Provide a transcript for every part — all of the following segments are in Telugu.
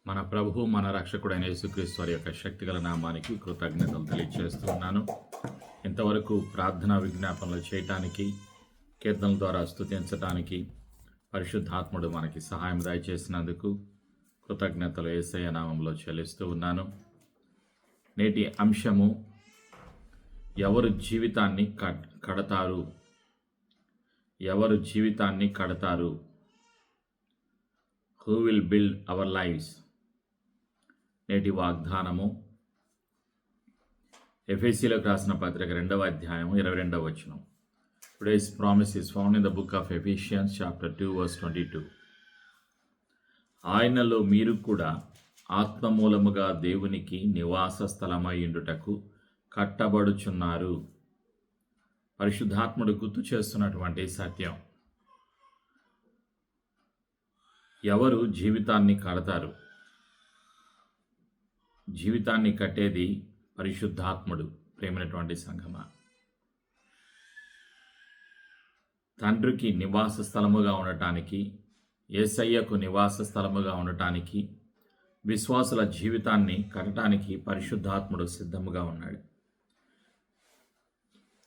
మన ప్రభువు మన రక్షకుడైన యేసుక్రీస్తు వారి యొక్క శక్తిగల నామానికి కృతజ్ఞతలు తెలియజేస్తున్నాను. ఇంతవరకు ప్రార్థనా విజ్ఞాపనలు చేయటానికి, కీర్తనల ద్వారా స్తుతించటానికి పరిశుద్ధాత్ముడు మనకి సహాయం దయచేసినందుకు కృతజ్ఞతలు యేసయ్య నామంలో చెల్లిస్తూ ఉన్నాను. నేటి అంశము, ఎవరు జీవితాన్ని కడతారు? ఎవరు జీవితాన్ని కడతారు? Who will build our lives? నేటి వాగ్దానము ఎఫెసీలకు రాసిన పత్రిక 2వ అధ్యాయం 22వ వచనం. Today's promise is found in the book of Ephesians chapter 2 verse 22. ఆయనలో మీరు కూడా ఆత్మ మూలముగా దేవునికి నివాస స్థలమైయుండుటకు కట్టబడుచున్నారు. పరిశుద్ధాత్ముడు గుర్తు చేస్తున్నటువంటి సత్యం. ఎవరు జీవితాన్ని కడతారు? జీవితాన్ని కట్టేది పరిశుద్ధాత్ముడు. ప్రేమైనటువంటి సంఘమా, తండ్రికి నివాస స్థలముగా ఉండటానికి, యేసయ్యకు నివాస స్థలముగా ఉండటానికి, విశ్వాసుల జీవితాన్ని కట్టడానికి పరిశుద్ధాత్ముడు సిద్ధముగా ఉన్నాడు.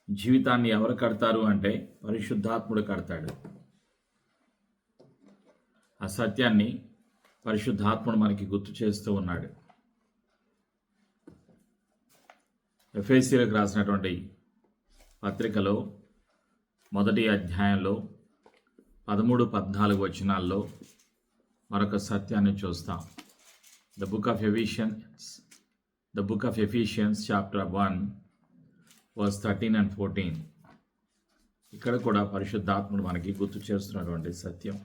జీవితాన్ని ఎవరు కడతారు అంటే పరిశుద్ధాత్ముడు కడతాడు. ఆ సత్యాన్ని పరిశుద్ధాత్ముడు మనకి గుర్తు చేస్తూ ఉన్నాడు. ఎఫెసీలకు రాసినటువంటి పత్రికలో 1వ అధ్యాయంలో 13-14 వచనాల్లో మరొక సత్యాన్ని చూస్తాం. The book of Ephesians chapter 1 verse 13 and 14. ఇక్కడ కూడా పరిశుద్ధాత్ముడు మనకి గుర్తు చేస్తున్నటువంటి సత్యం.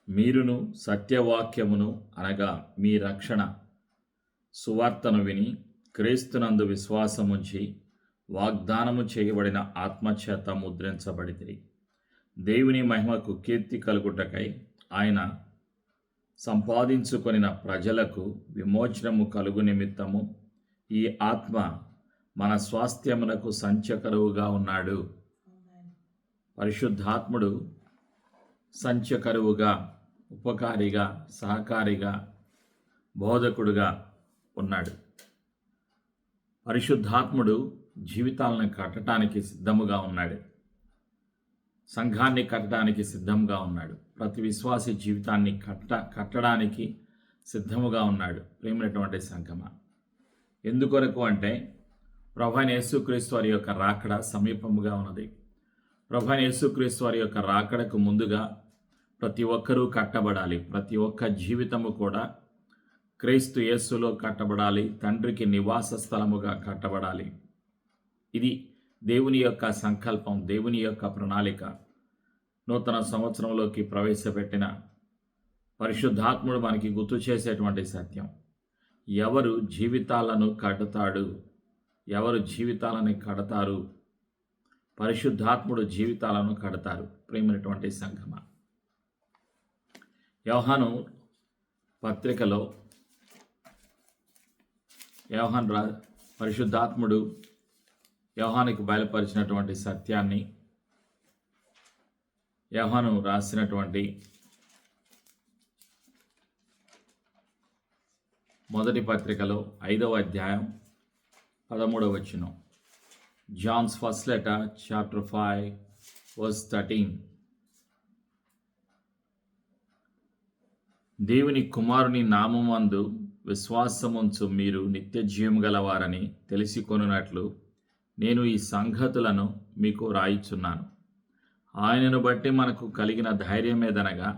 మీరును సత్యవాక్యమును అనగా మీ రక్షణ సువార్తను విని క్రీస్తునందు విశ్వాసముంచి వాగ్దానము చేయబడిన ఆత్మచేత ముద్రించబడితిరి. దేవుని మహిమకు కీర్తి కలుగుటకై ఆయన సంపాదించుకొనిన ప్రజలకు విమోచనము కలుగు నిమిత్తము ఈ ఆత్మ మన స్వాస్థ్యమునకు సంచకరువుగా ఉన్నాడు. పరిశుద్ధాత్ముడు సంచకరువుగా, ఉపకారిగా, సహకారిగా, బోధకుడుగా ఉన్నాడు. పరిశుద్ధాత్ముడు జీవితాలను కట్టడానికి సిద్ధముగా ఉన్నాడు. సంఘాన్ని కట్టడానికి సిద్ధంగా ఉన్నాడు. ప్రతి విశ్వాసి జీవితాన్ని కట్టడానికి సిద్ధముగా ఉన్నాడు. ప్రేమైనటువంటి సంఘమా, ఎందుకొరకు అంటే ప్రభువైన యేసుక్రీస్తు వారి యొక్క రాకడ సమీపముగా ఉన్నది. ప్రభువైన యేసుక్రీస్తు వారి యొక్క రాకడకు ముందుగా ప్రతి ఒక్కరూ కట్టబడాలి. ప్రతి ఒక్క జీవితము కూడా క్రీస్తు యేసులో కట్టబడాలి. తండ్రికి నివాస స్థలముగా కట్టబడాలి. ఇది దేవుని యొక్క సంకల్పం, దేవుని యొక్క ప్రణాళిక. నూతన సంవత్సరంలోకి ప్రవేశపెట్టిన పరిశుద్ధాత్ముడు మనకి గుర్తు చేసేటువంటి సత్యం. ఎవరు జీవితాలను కడతాడు? ఎవరు జీవితాలను కడతారు? పరిశుద్ధాత్ముడు జీవితాలను కడతారు. ప్రేమైనటువంటి సంఘమా, యోహాను పత్రికలో పరిశుద్ధాత్ముడు యోహానుకు బయలుపరిచినటువంటి సత్యాన్ని యోహాను రాసినటువంటి 1వ పత్రికలో 5వ అధ్యాయం 13వ వచనం. John's first letter, chapter 5, verse 13. దేవుని కుమారుని నామమందు విశ్వాసముంచు మీరు నిత్య జీవము గలవారని తెలిసికొనున్నట్లు నేను ఈ సంగతులను మీకు రాయిచున్నాను. ఆయనను బట్టి మనకు కలిగిన ధైర్యమేదనగా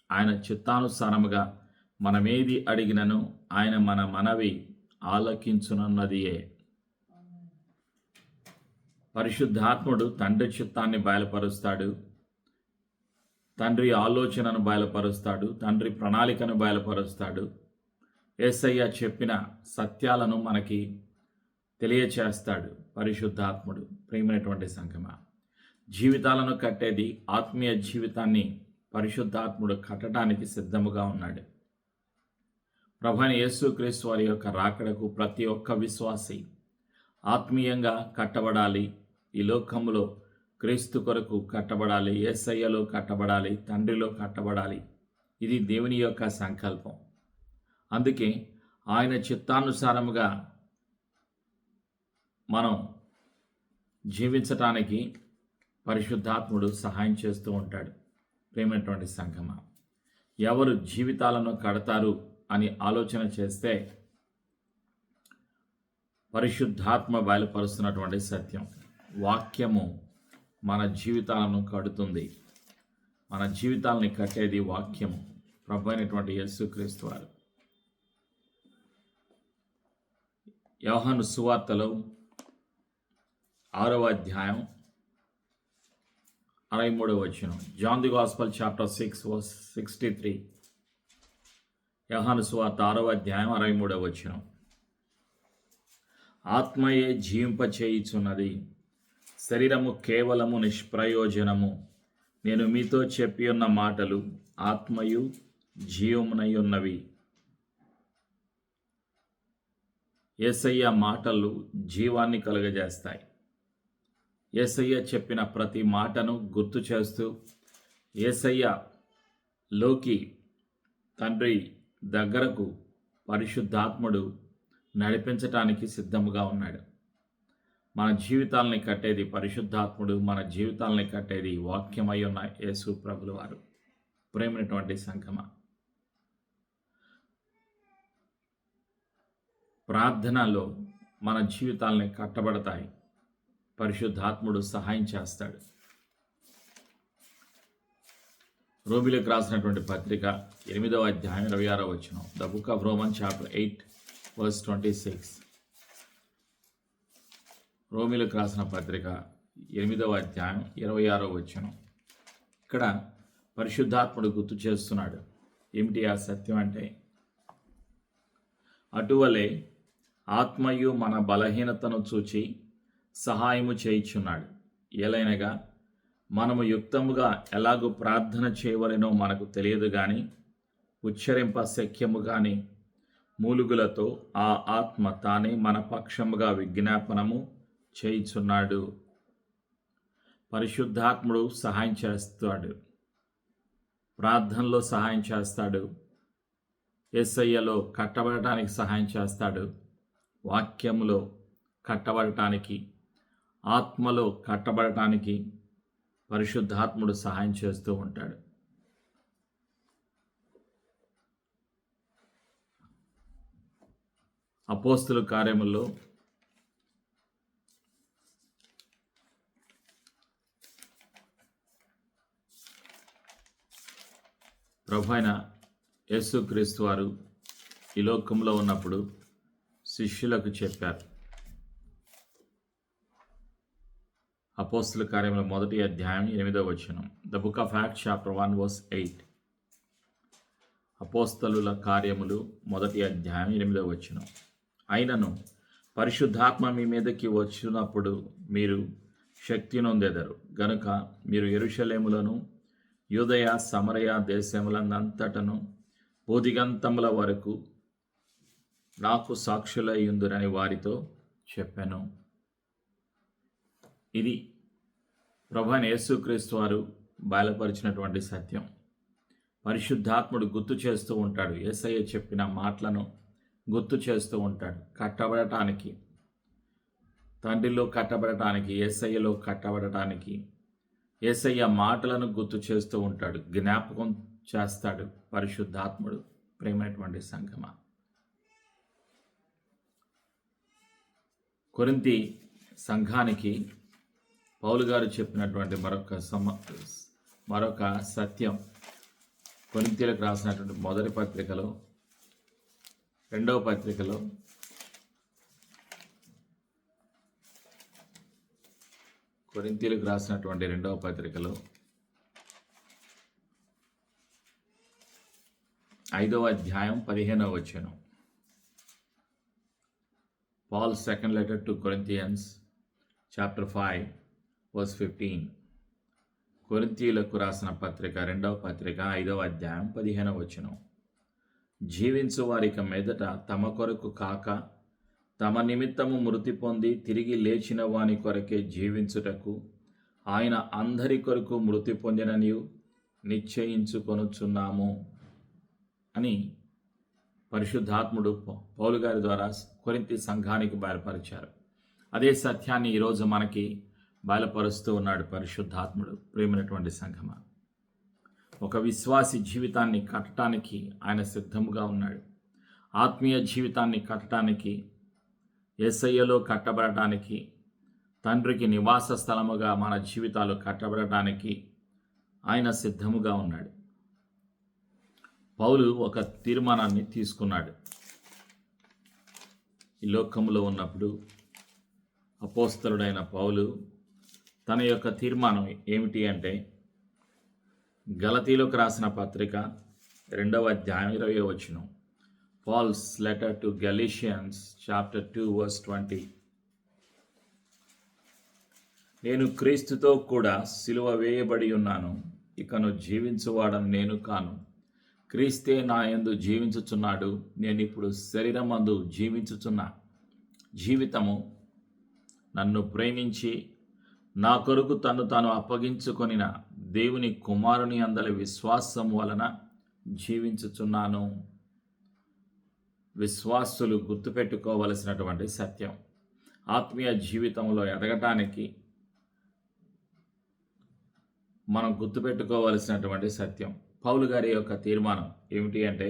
ఆయన చిత్తానుసారముగా మనమేది అడిగినను ఆయన మన మనవి ఆలకించునన్నదియే. పరిశుద్ధాత్ముడు తండ్రి చిత్తాన్ని బయలుపరుస్తాడు. తండ్రి ఆలోచనను బయలుపరుస్తాడు. తండ్రి ప్రణాళికను బయలుపరుస్తాడు. యేసయ్య చెప్పిన సత్యాలను మనకి తెలియచేస్తాడు పరిశుద్ధాత్ముడు. ప్రేమైనటువంటి సంఘమా, జీవితాలను కట్టేది, ఆత్మీయ జీవితాన్ని పరిశుద్ధాత్ముడు కట్టడానికి సిద్ధముగా ఉన్నాడు. ప్రభువైన యేసుక్రీస్తు వారి యొక్క రాకడకు ప్రతి ఒక్క విశ్వాసి ఆత్మీయంగా కట్టబడాలి. ఈ లోకంలో క్రీస్తు కొరకు కట్టబడాలి, యేసయ్యలో కట్టబడాలి, తండ్రిలో కట్టబడాలి. ఇది దేవుని యొక్క సంకల్పం. అందుకే ఆయన చిత్తానుసారముగా మనం జీవించటానికి పరిశుద్ధాత్ముడు సహాయం చేస్తూ ఉంటాడు. ప్రేమైనటువంటి సంగమా, ఎవరు జీవితాలను కడతారు అని ఆలోచన చేస్తే పరిశుద్ధాత్మ బయలుపరుస్తున్నటువంటి సత్యం, వాక్యము మన జీవితాలను కడుతుంది. మన జీవితాలని కట్టేది వాక్యము, ప్రభు అయినటువంటి యేసుక్రీస్తు వారు. యోహాను సువార్తలో 6వ అధ్యాయం 63వ వచనం. John the gospel chapter 6 verse 63. యోహాను సువార్త 6వ అధ్యాయం 63వ వచనం. ఆత్మయే జీవింపచేయుచున్నది, శరీరము కేవలము నిష్ప్రయోజనము. నేను మీతో చెప్పి ఉన్న మాటలు ఆత్మయు జీవమునై ఉన్నవి. యేసయ్య మాటలు జీవాన్ని కలుగజేస్తాయి. యేసయ్య చెప్పిన ప్రతి మాటను గుర్తు చేస్తూ యేసయ్యలోకి, తండ్రి దగ్గరకు పరిశుద్ధాత్ముడు నడిపించటానికి సిద్ధముగా ఉన్నాడు. మన జీవితాలని కట్టేది పరిశుద్ధాత్ముడు, మన జీవితాలని కట్టేది వాక్యమై ఉన్న యేసు ప్రభుల వారు. ప్రేమైనటువంటి సంగమా, ప్రార్థనలో మన జీవితాలని కట్టబడతాయి. పరిశుద్ధాత్ముడు సహాయం చేస్తాడు. రోమిలకు రాసినటువంటి పత్రిక 8వ అధ్యాయం 26వ వచనం. The book of Roman chapter 8 verse 26. రోమిలకు రాసిన పత్రిక 8వ అధ్యాయం 26వ వచనం. ఇక్కడ పరిశుద్ధాత్ముడు గుర్తు చేస్తున్నాడు. ఏమిటి ఆ సత్యం అంటే, అటువలే ఆత్మయు మన బలహీనతను చూచి సహాయము చేయుచున్నాడు. ఏలైనగా మనము యుక్తముగా ఎలాగూ ప్రార్థన చేయవలెనో మనకు తెలియదు కానీ, ఉచ్చరింప శక్యము కానీ మూలుగులతో ఆ ఆత్మ తానే మన పక్షముగా విజ్ఞాపనము చేయుచున్నాడు. పరిశుద్ధాత్ముడు సహాయం చేస్తాడు, ప్రార్థనలో సహాయం చేస్తాడు, యేసయ్యలో కట్టబడటానికి సహాయం చేస్తాడు, వాక్యములో కట్టబడటానికి, ఆత్మలో కట్టబడటానికి పరిశుద్ధాత్ముడు సహాయం చేస్తూ ఉంటాడు. అపోస్తుల కార్యముల్లో ప్రభువైన యేసుక్రీస్తు వారు ఈ లోకంలో ఉన్నప్పుడు శిష్యులకు చెప్పారు. అపోస్తుల కార్యముల 1వ అధ్యాయం 8వ వచనం. The book of Acts chapter 1 verse 8. అపోస్తలుల కార్యములు 1వ అధ్యాయం 8వ వచనం. అయినను పరిశుద్ధాత్మ మీ మీదకి వచ్చినప్పుడు మీరు శక్తి నొందెదరు గనుక మీరు యెరూషలేములను యూదయ సమరయ దేశములందంతటను భూదిగంతముల వరకు నాకు సాక్షులయ్యుందురని వారితో చెప్పాను. ఇది ప్రభువైన యేసుక్రీస్తు వారు బయలుపరిచినటువంటి సత్యం. పరిశుద్ధాత్ముడు గుర్తు చేస్తూ ఉంటాడు. యేసయ్య చెప్పిన మాటలను గుర్తు చేస్తూ ఉంటాడు. కట్టబడటానికి, తండ్రిలో కట్టబడటానికి, యేసయ్యలో కట్టబడటానికి యేసయ్య మాటలను గుర్తు చేస్తూ ఉంటాడు, జ్ఞాపకం చేస్తాడు పరిశుద్ధాత్ముడు. ప్రేమైనటువంటి సంగమా, కొరింథీ సంఘానికి పౌలు గారు చెప్పినటువంటి మరొక సత్యం, కొరింథీయులకు రాసినటువంటి మొదటి పత్రికలో 2వ పత్రికలో కొరింథీయులకు రాసినటువంటి 2వ పత్రికలో 5వ అధ్యాయం 15వ వచనం. Paul's second letter to Corinthians chapter 5 verse 15. కొరింథీయులకు రాసిన పత్రిక 2వ పత్రిక 5వ అధ్యాయం 15వ వచనం. జీవించు వారిక మీదట తమ కొరకు కాక తమ నిమిత్తము మృతి పొంది తిరిగి లేచిన వాని కొరకే జీవించుటకు ఆయన అందరి కొరకు మృతి పొందిననియు నిశ్చయించుకొనుచున్నాము అని పరిశుద్ధాత్ముడు పౌలు గారి ద్వారా కొరింథీ సంఘానికి బయలుపరిచారు. అదే సత్యాన్ని ఈరోజు మనకి బయలుపరుస్తూ ఉన్నాడు పరిశుద్ధాత్ముడు. ప్రేమైనటువంటి సంఘమా, ఒక విశ్వాసి జీవితాన్ని కట్టడానికి ఆయన సిద్ధముగా ఉన్నాడు. ఆత్మీయ జీవితాన్ని కట్టడానికి, యేసయ్యలో కట్టబడటానికి, తండ్రికి నివాస స్థలముగా మన జీవితాలు కట్టబడటానికి ఆయన సిద్ధముగా ఉన్నాడు. పౌలు ఒక తీర్మానాన్ని తీసుకున్నాడు. ఈ లోకములో ఉన్నప్పుడు అపోస్తలుడైన పౌలు తన యొక్క తీర్మానం ఏమిటి అంటే, గలతీలోకి రాసిన పత్రిక 2వ అధ్యాయం 20వ వచనం. Paul's letter to Galatians chapter 2 verse 20. నేను క్రీస్తుతో కూడా సిలువ వేయబడి ఉన్నాను, ఇకను జీవించువాడను నేను కాను, క్రీస్తే నా యందు జీవించుచున్నాడు. నేను ఇప్పుడు శరీరమందు జీవించుచున్న జీవితము నన్ను ప్రేమించి నా కొరకు తను తాను అప్పగించుకొనిన దేవుని కుమారుని అందలి విశ్వాసం వలన జీవించుచున్నాను. విశ్వాసులు గుర్తుపెట్టుకోవలసినటువంటి సత్యం. ఆత్మీయ జీవితంలో ఎదగటానికి మనం గుర్తుపెట్టుకోవలసినటువంటి సత్యం. పౌలు గారి యొక్క తీర్మానం ఏమిటి అంటే,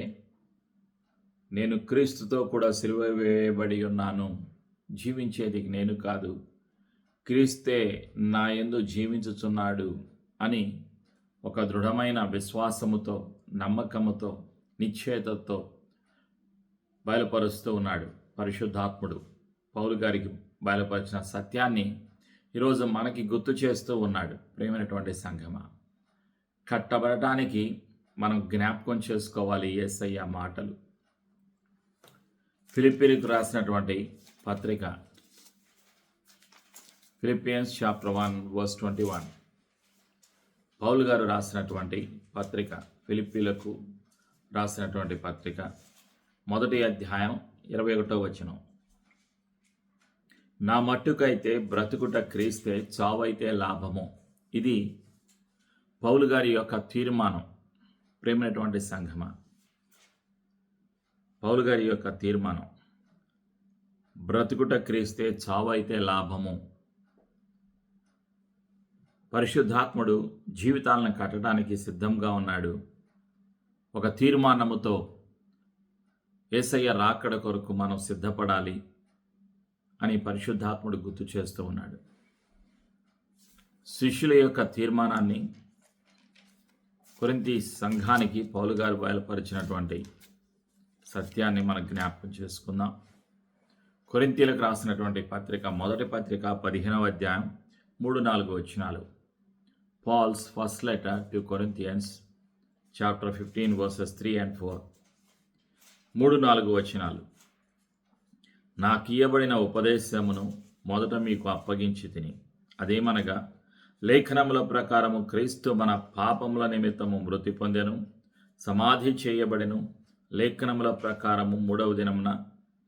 నేను క్రీస్తుతో కూడా సిలువ వేయబడి ఉన్నాను, జీవించేది నేను కాదు, క్రీస్తే నా యందు జీవించుచున్నాడు అని ఒక దృఢమైన విశ్వాసముతో, నమ్మకముతో, నిశ్చయతతో బయలుపరుస్తూ ఉన్నాడు పరిశుద్ధాత్ముడు. పౌలు గారికి బయలుపరిచిన సత్యాన్ని ఈరోజు మనకి గుర్తు చేస్తూ ఉన్నాడు. ప్రేమైనటువంటి సంఘమా, కట్టబడటానికి మనం జ్ఞాపకం చేసుకోవాలి యేసయ్య మాటలు. ఫిలిప్పీలకు రాసినటువంటి పత్రిక, ఫిలిపియన్స్ చాప్టర్ 1 verse 21. పౌలు గారు రాసినటువంటి పత్రిక, ఫిలిప్పీలకు రాసినటువంటి పత్రిక 1వ అధ్యాయం 21వ వచనం. నా మట్టుకైతే బ్రతుకుట క్రీస్తే, చావైతే లాభము. ఇది పౌలు గారి యొక్క తీర్మానం. ప్రేమైనటువంటి సంఘమా, పౌలు గారి యొక్క తీర్మానం, బ్రతుకుట క్రీస్తే, చావైతే లాభము. పరిశుద్ధాత్ముడు జీవితాలను కట్టడానికి సిద్ధంగా ఉన్నాడు. ఒక తీర్మానముతో యేసయ్య రాకడ కొరకు మనం సిద్ధపడాలి అని పరిశుద్ధాత్ముడు గుర్తు చేస్తూ ఉన్నాడు. శిష్యుల యొక్క తీర్మానాన్ని కొరింథీ సంఘానికి పౌలు గారు బయలుపరిచినటువంటి సత్యాన్ని మనం జ్ఞాపకం చేసుకుందాం. కొరింథీలకు రాసినటువంటి పత్రిక, మొదటి పత్రిక 15వ అధ్యాయం 3-4 వచనాలు. Paul's first letter to Corinthians chapter 15 verses 3 and 4. 3-4 వచనాలు. నాకియ్యబడిన ఉపదేశమును మొదట మీకు అప్పగించి తిని, అదేమనగా, లేఖనముల ప్రకారము క్రీస్తు మన పాపముల నిమిత్తము మృతి పొందెను, సమాధి చేయబడెను, లేఖనముల ప్రకారము 3వ దినమున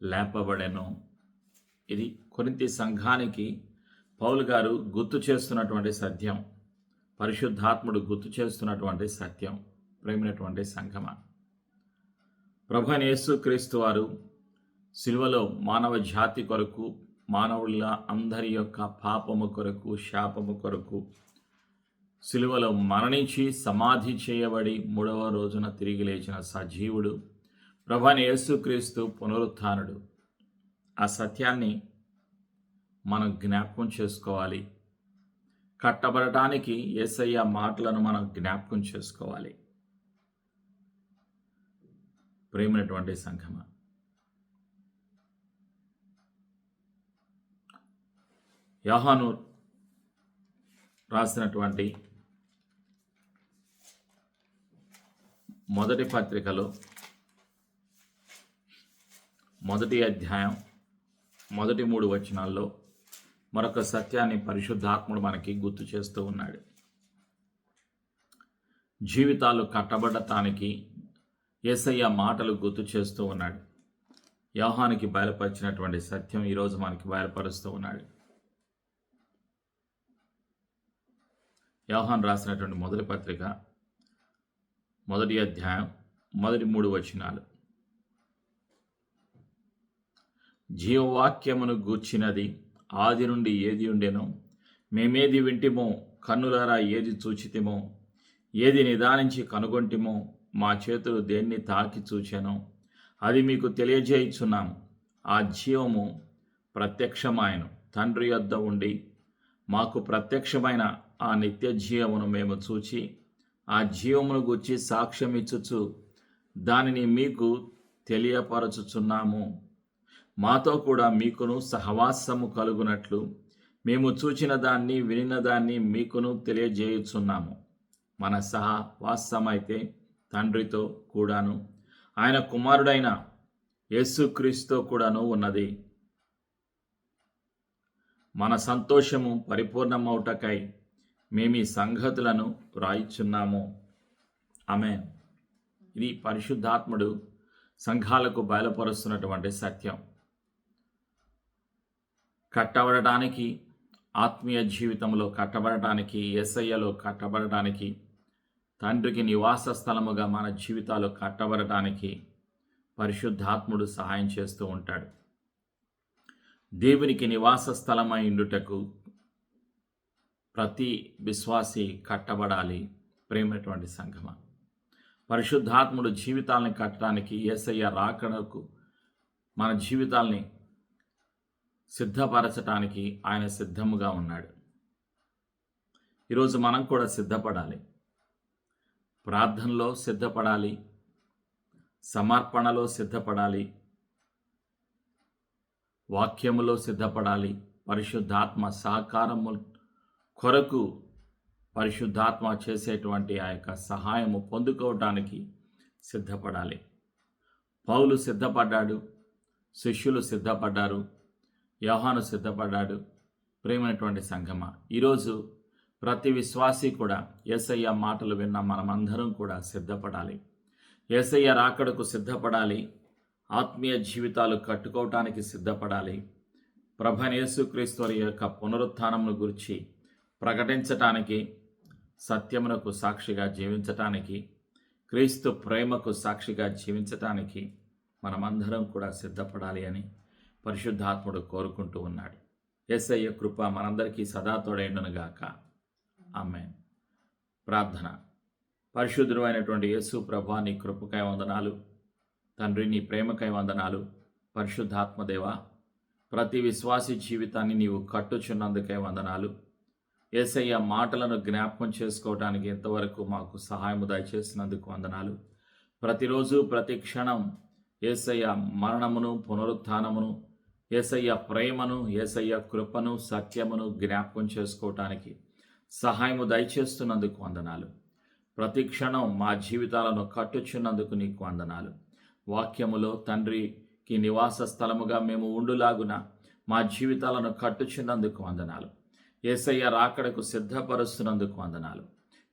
లేపబడెను. ఇది కొరింథీ సంఘానికి పౌలు గారు గుర్తు చేస్తున్నటువంటి సత్యం. పరిశుద్ధాత్ముడు గుర్తు చేస్తున్నటువంటి సత్యం. ప్రేమైనటువంటి సంఘమా, ప్రభువైన యేసుక్రీస్తు వారు సిలువలో మానవ జాతి కొరకు, మానవుల అందరి యొక్క పాపము కొరకు, శాపము కొరకు సిలువలో మరణించి సమాధి చేయబడి 3వ రోజున తిరిగి లేచిన సజీవుడు ప్రభువైన యేసుక్రీస్తు పునరుత్థానుడు. ఆ సత్యాన్ని మనం జ్ఞాపకం చేసుకోవాలి. కట్టబడటానికి యేసయ్య మాటలను మనం జ్ఞాపకం చేసుకోవాలి. ప్రేమైనటువంటి సంఘమా, యోహాను రాసినటువంటి మొదటి పత్రికలో 1వ అధ్యాయం మొదటి 3 వచనాల్లో మరొక సత్యాన్ని పరిశుద్ధాత్ముడు మనకి గుర్తు చేస్తూ ఉన్నాడు. జీవితాలు కట్టబడటానికి యేసయ్య మాటలు గుర్తు చేస్తూ ఉన్నాడు. యోహానుకి బయలుపరిచినటువంటి సత్యం ఈరోజు మనకి బయలుపరుస్తూ ఉన్నాడు. యోహాను రాసినటువంటి మొదటి పత్రిక 1వ అధ్యాయం మొదటి 3 వచనాలు. జీవవాక్యమును గూర్చినది ఆది నుండి ఏది ఉండెనో, మేమేది వింటిమో, కన్నులారా ఏది చూచితిమో, ఏది నిదానించి కనుగొంటిమో, మా చేతులు దేన్ని తాకి చూచెనో అది మీకు తెలియజేయుచున్నాము. ఆ జీవము ప్రత్యక్షమాయను, తండ్రి యొద్ద ఉండి మాకు ప్రత్యక్షమైన ఆ నిత్య జీవమును మేము చూచి ఆ జీవమును గూర్చి సాక్ష్యం ఇచ్చుచు దానిని మీకు తెలియపరచుచున్నాము. మాతో కూడా మీకును సహవాసము కలుగునట్లు మేము చూచిన దాన్ని వినిన దాన్ని మీకును తెలియజేయుచున్నాము. మన సహవాసమైతే తండ్రితో కూడాను ఆయన కుమారుడైన యేసుక్రీస్తుతో కూడాను ఉన్నది. మన సంతోషము పరిపూర్ణమౌటకై మేమీ సంగతులను వ్రాయిచున్నాము. ఆమేన్. ఇది పరిశుద్ధాత్ముడు సంఘాలకు బయలుపరుస్తున్నటువంటి సత్యం. కట్టబడటానికి, ఆత్మీయ జీవితంలో కట్టబడటానికి, యేసయ్యలో కట్టబడటానికి, తండ్రికి నివాస స్థలముగా మన జీవితాలు కట్టబడటానికి పరిశుద్ధాత్ముడు సహాయం చేస్తూ ఉంటాడు. దేవునికి నివాస స్థలమై ఉండుటకు ప్రతి విశ్వాసి కట్టబడాలి. ప్రేమైనటువంటి సంఘమా, పరిశుద్ధాత్ముడు జీవితాలని కట్టడానికి, యేసయ్య రాకడకు మన జీవితాల్ని సిద్ధపరచటానికి ఆయన సిద్ధముగా ఉన్నాడు. ఈరోజు మనం కూడా సిద్ధపడాలి. ప్రార్థనలో సిద్ధపడాలి, సమర్పణలో సిద్ధపడాలి, వాక్యములో సిద్ధపడాలి. పరిశుద్ధాత్మ సహకారము కొరకు పరిశుద్ధాత్మ చేసేటువంటి ఆ యొక్క సహాయము పొందుకోవటానికి సిద్ధపడాలి. పౌలు సిద్ధపడ్డాడు, శిష్యులు సిద్ధపడ్డారు, యోహాను సిద్ధపడ్డాడు. ప్రేమైనటువంటి సంఘమా, ఈరోజు ప్రతి విశ్వాసి కూడా యేసయ్య మాటలు విన్న మనమందరం కూడా సిద్ధపడాలి. యేసయ్య రాకడకు సిద్ధపడాలి. ఆత్మీయ జీవితాలు కట్టుకోవటానికి సిద్ధపడాలి. ప్రభువైన యేసుక్రీస్తు వారి యొక్క పునరుత్థానమును గురించి ప్రకటించటానికి, సత్యమునకు సాక్షిగా జీవించటానికి, క్రీస్తు ప్రేమకు సాక్షిగా జీవించటానికి మనమందరం కూడా సిద్ధపడాలి అని పరిశుద్ధాత్ముడు కోరుకుంటూ ఉన్నాడు. యేసయ్య కృప మనందరికీ సదా తోడైండునుగాక. ఆమేన్. ప్రార్థన. పరిశుద్ధుడు అయినటువంటి యేసు ప్రభువా, నీ కృపకై వందనాలు. తండ్రి, నీ ప్రేమకై వందనాలు. పరిశుద్ధాత్మదేవా, ప్రతి విశ్వాసి జీవితాన్ని నీవు కట్టుచున్నందుకై వందనాలు. యేసయ్య మాటలను జ్ఞాపకం చేసుకోవడానికి ఎంతవరకు మాకు సహాయము దయచేసినందుకు వందనాలు. ప్రతిరోజు ప్రతి క్షణం యేసయ్య మరణమును, పునరుత్థానమును, యేసయ్య ప్రేమను, యేసయ్య కృపను, సత్యమును జ్ఞాపకం చేసుకోవటానికి సహాయము దయచేస్తున్నందుకు వందనాలు. ప్రతి క్షణం మా జీవితాలను కట్టుచున్నందుకు నీకు వందనాలు. వాక్యములో తండ్రికి నివాస స్థలముగా మేము ఉండులాగున మా జీవితాలను కట్టుచున్నందుకు వందనాలు. యేసయ్య రాకడకు సిద్ధపరుస్తున్నందుకు వందనాలు.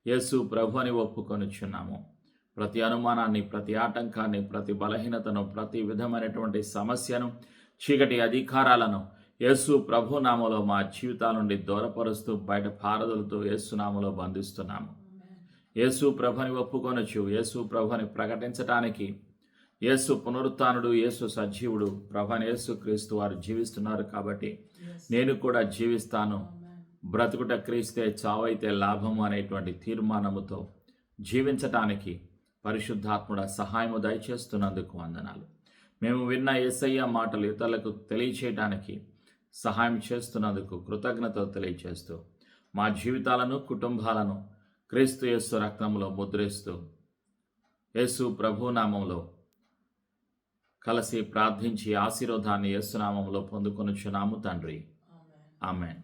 యేసు ప్రభు అని ఒప్పుకొనుచున్నాము. ప్రతి అనుమానాన్ని, ప్రతి ఆటంకాన్ని, ప్రతి బలహీనతను, ప్రతి విధమైనటువంటి సమస్యను, చీకటి అధికారాలను యేసు ప్రభు నామములో మా జీవితాల నుండి దూరపరుస్తూ బయట పారదలుతూ యేసు నామములో బంధిస్తున్నాము. యేసు ప్రభుని ఒప్పుకొనొచ్చు. యేసు ప్రభుని ప్రకటించటానికి యేసు పునరుత్థానుడు, యేసు సజీవుడు, ప్రభువైన యేసు క్రీస్తు వారు జీవిస్తున్నారు కాబట్టి నేను కూడా జీవిస్తాను, బ్రతుకుట క్రీస్తే చావైతే లాభము అనేటువంటి తీర్మానముతో జీవించటానికి పరిశుద్ధాత్ముడ సహాయము దయచేస్తున్నందుకు వందనాలు. మేము విన్న యేసయ్య మాటలు ఇతరులకు తెలియచేయడానికి సహాయం చేస్తున్నందుకు కృతజ్ఞత తెలియచేస్తూ మా జీవితాలను, కుటుంబాలను క్రీస్తు యేసు రక్తంలో ముద్రిస్తూ యేసు ప్రభు నామంలో కలిసి ప్రార్థించి ఆశీర్వాదాన్ని యేసు నామంలో పొందుకొనుచున్నాము తండ్రి. ఆమేన్.